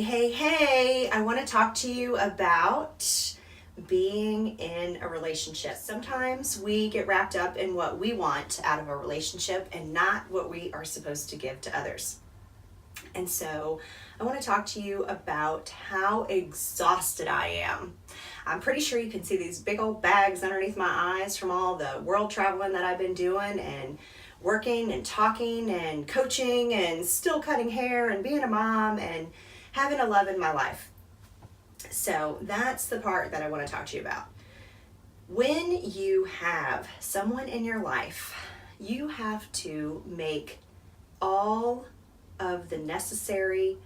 Hey, I want to talk to you about being in a relationship. Sometimes we get wrapped up in what we want out of a relationship and not what we are supposed to give to others. And so I want to talk to you about how exhausted I am. I'm pretty sure you can see these big old bags underneath my eyes from all the world traveling that I've been doing and working and talking and coaching and still cutting hair and being a mom and having a love in my life. So that's the part that I want to talk to you about. When you have someone in your life, you have to make all of the necessary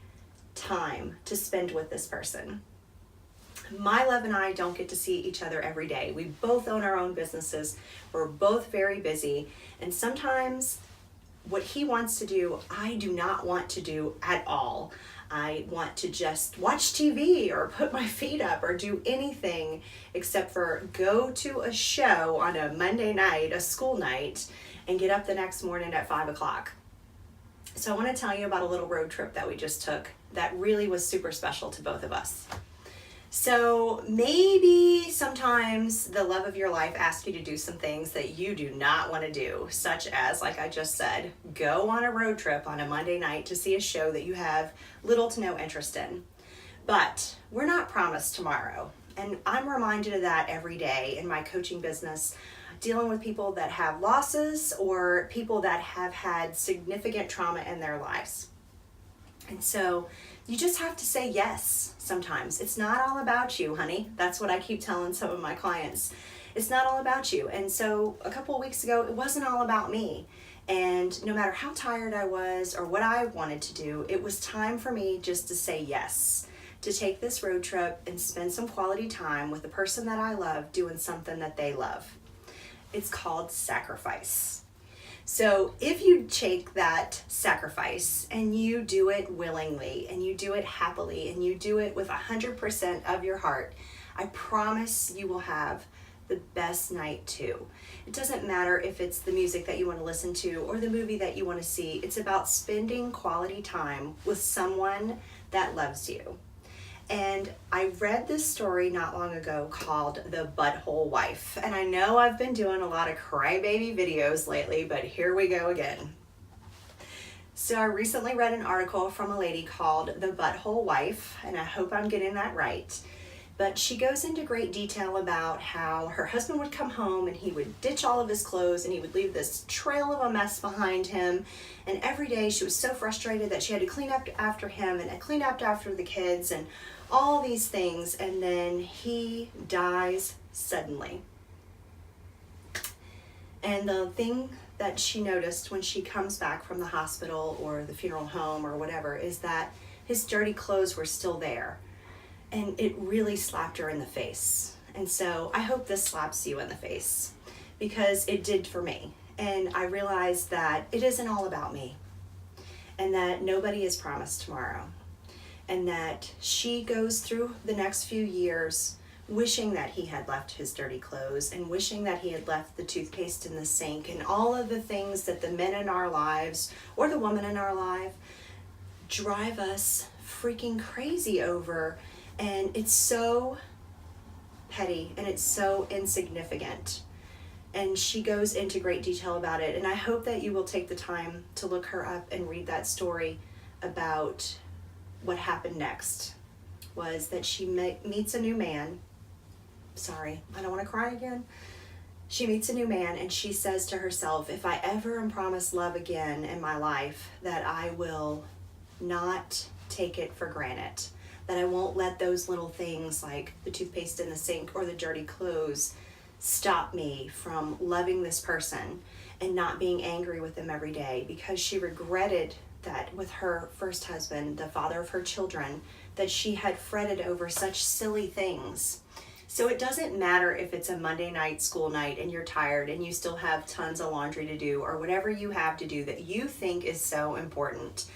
time to spend with this person. My love and I don't get to see each other every day. We both own our own businesses. We're both very busy. And sometimes what he wants to do, I do not want to do at all. I want to just watch TV or put my feet up or do anything except for go to a show on a Monday night, a school night, and get up the next morning at 5 o'clock. So I want to tell you about a little road trip that we just took that really was super special to both of us. So maybe sometimes the love of your life asks you to do some things that you do not want to do, such as, like I just said, go on a road trip on a Monday night to see a show that you have little to no interest in. But we're not promised tomorrow. And I'm reminded of that every day in my coaching business, dealing with people that have losses or people that have had significant trauma in their lives. And so you just have to say yes sometimes. It's not all about you, honey. That's what I keep telling some of my clients. It's not all about you. And so a couple of weeks ago, it wasn't all about me. And no matter how tired I was or what I wanted to do, it was time for me just to say yes, to take this road trip and spend some quality time with the person that I love doing something that they love. It's called sacrifice. So if you take that sacrifice and you do it willingly and you do it happily and you do it with 100% of your heart, I promise you will have the best night too. It doesn't matter if it's the music that you want to listen to or the movie that you want to see. It's about spending quality time with someone that loves you. And I read this story not long ago called The Butthole Wife. And I know I've been doing a lot of crybaby videos lately, but here we go again. So I recently read an article from a lady called The Butthole Wife, and I hope I'm getting that right. But she goes into great detail about how her husband would come home and he would ditch all of his clothes and he would leave this trail of a mess behind him. And every day she was so frustrated that she had to clean up after him and clean up after the kids and all these things. And then he dies suddenly. And the thing that she noticed when she comes back from the hospital or the funeral home or whatever is that his dirty clothes were still there. And it really slapped her in the face. And so I hope this slaps you in the face because it did for me. And I realized that it isn't all about me and that nobody is promised tomorrow. And that she goes through the next few years wishing that he had left his dirty clothes and wishing that he had left the toothpaste in the sink and all of the things that the men in our lives or the woman in our life drive us freaking crazy over. And it's so petty and it's so insignificant. And she goes into great detail about it. And I hope that you will take the time to look her up and read that story about what happened next. Was that she meets a new man. Sorry, I don't want to cry again. She meets a new man and she says to herself, if I ever am promised love again in my life, that I will not take it for granted. That I won't let those little things like the toothpaste in the sink or the dirty clothes stop me from loving this person and not being angry with them every day, because she regretted that with her first husband, the father of her children, that she had fretted over such silly things. So it doesn't matter if it's a Monday night school night and you're tired and you still have tons of laundry to do or whatever you have to do that you think is so important.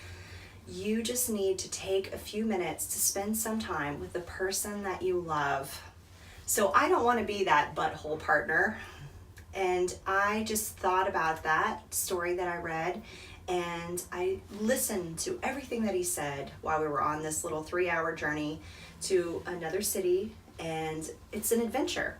You just need to take a few minutes to spend some time with the person that you love. So I don't want to be that butthole partner. And I just thought about that story that I read And I listened to everything that he said while we were on this little 3-hour journey to another city, and it's an adventure.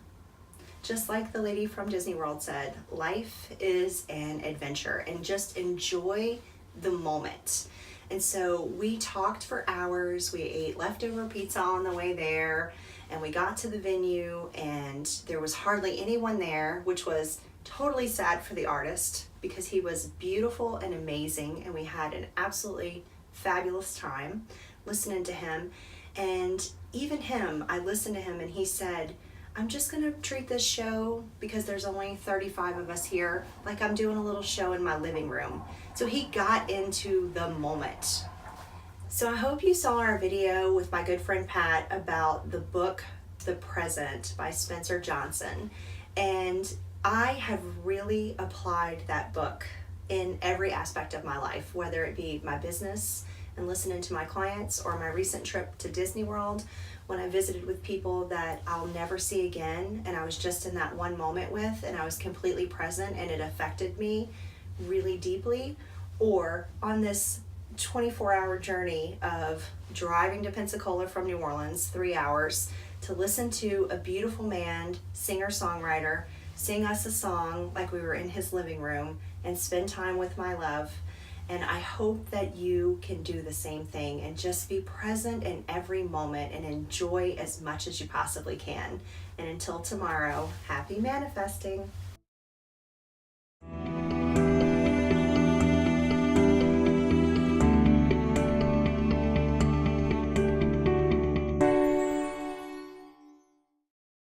Just like the lady from Disney World said, life is an adventure, and just enjoy the moment. And so we talked for hours, we ate leftover pizza on the way there, and we got to the venue and there was hardly anyone there, which was totally sad for the artist because he was beautiful and amazing, and we had an absolutely fabulous time listening to him. And even him, I listened to him and he said, I'm just gonna treat this show, because there's only 35 of us here, like I'm doing a little show in my living room. So he got into the moment. So I hope you saw our video with my good friend Pat about the book The Present by Spencer Johnson. And I have really applied that book in every aspect of my life, whether it be my business and listening to my clients, or my recent trip to Disney World when I visited with people that I'll never see again, and I was just in that one moment with, and I was completely present and it affected me really deeply. Or on this 24-hour journey of driving to Pensacola from New Orleans, 3 hours, to listen to a beautiful man, singer-songwriter, sing us a song like we were in his living room, and spend time with my love. And I hope that you can do the same thing and just be present in every moment and enjoy as much as you possibly can. And until tomorrow, happy manifesting.